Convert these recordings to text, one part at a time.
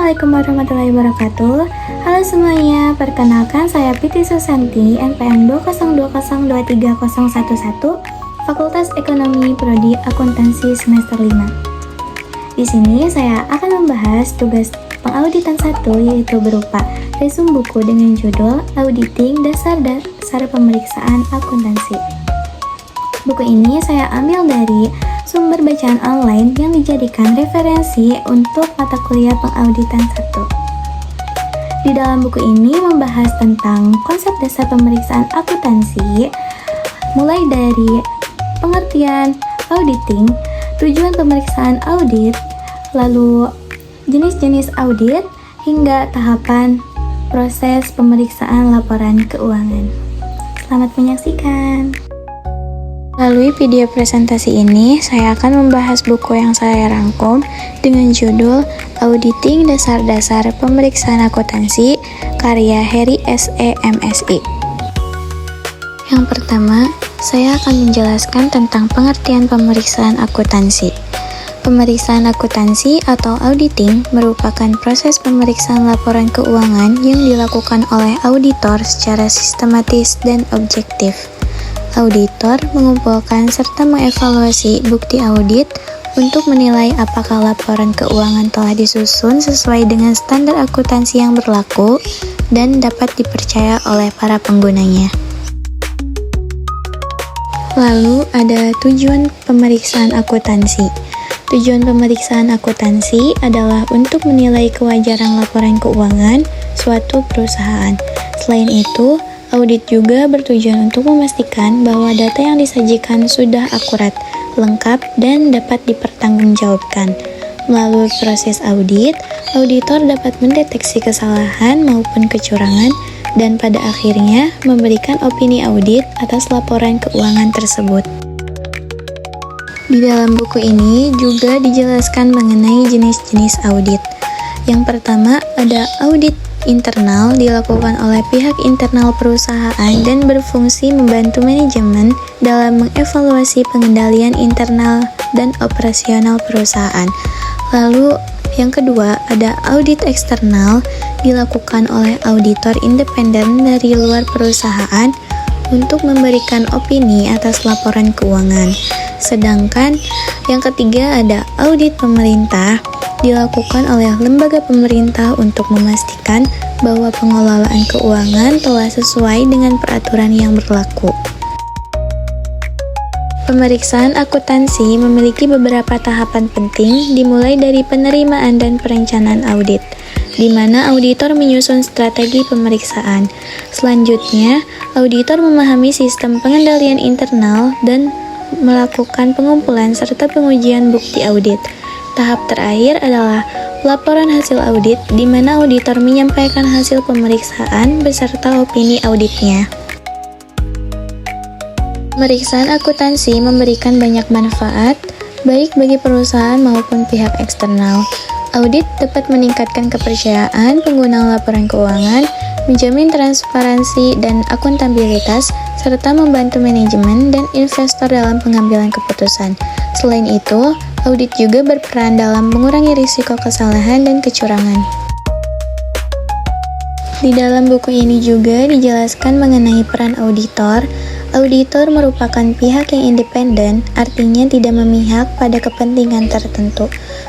Assalamualaikum warahmatullahi wabarakatuh. Halo semuanya, perkenalkan saya Piti Susanti, NPM 202023011, Fakultas Ekonomi Prodi Akuntansi semester 5. Di sini saya akan membahas tugas pengauditan 1, yaitu berupa resume buku dengan judul Auditing Dasar Pemeriksaan Akuntansi. Buku ini saya ambil dari sumber bacaan online yang dijadikan referensi untuk mata kuliah pengauditan 1. Di dalam buku ini membahas tentang konsep dasar pemeriksaan akuntansi, mulai dari pengertian auditing, tujuan pemeriksaan audit, lalu jenis-jenis audit, hingga tahapan proses pemeriksaan laporan keuangan. Selamat menyaksikan. Melalui video presentasi ini, saya akan membahas buku yang saya rangkum dengan judul Auditing Dasar Pemeriksaan Akuntansi, karya Heri S.E. MSI. Yang pertama, saya akan menjelaskan tentang pengertian pemeriksaan akuntansi. Pemeriksaan akuntansi atau auditing merupakan proses pemeriksaan laporan keuangan yang dilakukan oleh auditor secara sistematis dan objektif. Auditor mengumpulkan serta mengevaluasi bukti audit untuk menilai apakah laporan keuangan telah disusun sesuai dengan standar akuntansi yang berlaku dan dapat dipercaya oleh para penggunanya. Lalu ada tujuan pemeriksaan akuntansi. Tujuan pemeriksaan akuntansi adalah untuk menilai kewajaran laporan keuangan suatu perusahaan. Selain itu, audit juga bertujuan untuk memastikan bahwa data yang disajikan sudah akurat, lengkap, dan dapat dipertanggungjawabkan. Melalui proses audit, auditor dapat mendeteksi kesalahan maupun kecurangan dan pada akhirnya memberikan opini audit atas laporan keuangan tersebut. Di dalam buku ini juga dijelaskan mengenai jenis-jenis audit. Yang pertama ada audit internal, dilakukan oleh pihak internal perusahaan dan berfungsi membantu manajemen dalam mengevaluasi pengendalian internal dan operasional perusahaan. Lalu yang kedua ada audit eksternal, dilakukan oleh auditor independen dari luar perusahaan untuk memberikan opini atas laporan keuangan. Sedangkan yang ketiga ada audit pemerintah, dilakukan oleh lembaga pemerintah untuk memastikan bahwa pengelolaan keuangan telah sesuai dengan peraturan yang berlaku. Pemeriksaan akuntansi memiliki beberapa tahapan penting, dimulai dari penerimaan dan perencanaan audit, di mana auditor menyusun strategi pemeriksaan. Selanjutnya, auditor memahami sistem pengendalian internal dan melakukan pengumpulan serta pengujian bukti audit. Tahap terakhir adalah laporan hasil audit, di mana auditor menyampaikan hasil pemeriksaan beserta opini auditnya. Pemeriksaan akuntansi memberikan banyak manfaat, baik bagi perusahaan maupun pihak eksternal. Audit dapat meningkatkan kepercayaan pengguna laporan keuangan, menjamin transparansi dan akuntabilitas, serta membantu manajemen dan investor dalam pengambilan keputusan. Selain itu, audit juga berperan dalam mengurangi risiko kesalahan dan kecurangan. Di dalam buku ini juga dijelaskan mengenai peran auditor. Auditor merupakan pihak yang independen, artinya tidak memihak pada kepentingan tertentu.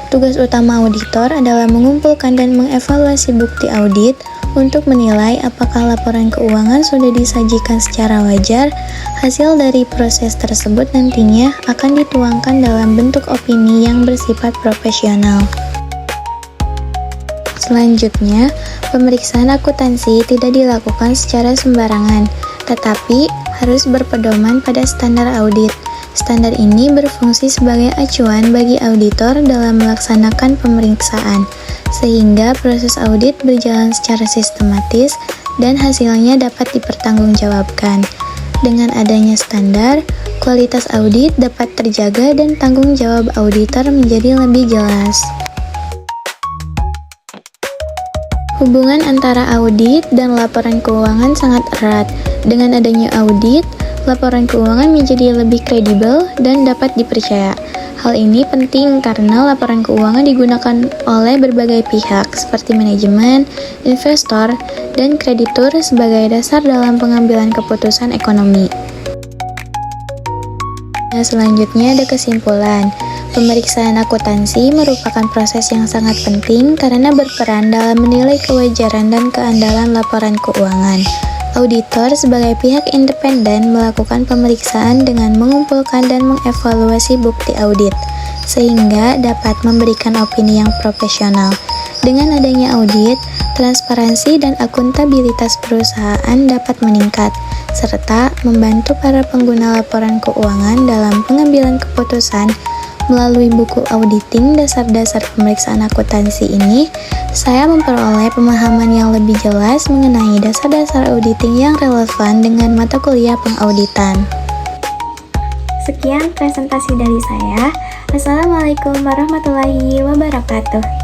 Tugas utama auditor adalah mengumpulkan dan mengevaluasi bukti audit untuk menilai apakah laporan keuangan sudah disajikan secara wajar. Hasil dari proses tersebut nantinya akan dituangkan dalam bentuk opini yang bersifat profesional. Selanjutnya, pemeriksaan akuntansi tidak dilakukan secara sembarangan, tetapi harus berpedoman pada standar audit. Standar ini berfungsi sebagai acuan bagi auditor dalam melaksanakan pemeriksaan, sehingga proses audit berjalan secara sistematis dan hasilnya dapat dipertanggungjawabkan. Dengan adanya standar, kualitas audit dapat terjaga dan tanggung jawab auditor menjadi lebih jelas. Hubungan antara audit dan laporan keuangan sangat erat. Dengan adanya audit, laporan keuangan menjadi lebih kredibel dan dapat dipercaya. Hal ini penting karena laporan keuangan digunakan oleh berbagai pihak seperti manajemen, investor, dan kreditur sebagai dasar dalam pengambilan keputusan ekonomi. Nah, selanjutnya ada kesimpulan. Pemeriksaan akuntansi merupakan proses yang sangat penting karena berperan dalam menilai kewajaran dan keandalan laporan keuangan. Auditor sebagai pihak independen melakukan pemeriksaan dengan mengumpulkan dan mengevaluasi bukti audit, sehingga dapat memberikan opini yang profesional. Dengan adanya audit, transparansi dan akuntabilitas perusahaan dapat meningkat, serta membantu para pengguna laporan keuangan dalam pengambilan keputusan. Melalui buku auditing dasar-dasar pemeriksaan akuntansi ini, saya memperoleh pemahaman yang lebih jelas mengenai dasar-dasar auditing yang relevan dengan mata kuliah pengauditan. Sekian presentasi dari saya. Assalamualaikum warahmatullahi wabarakatuh.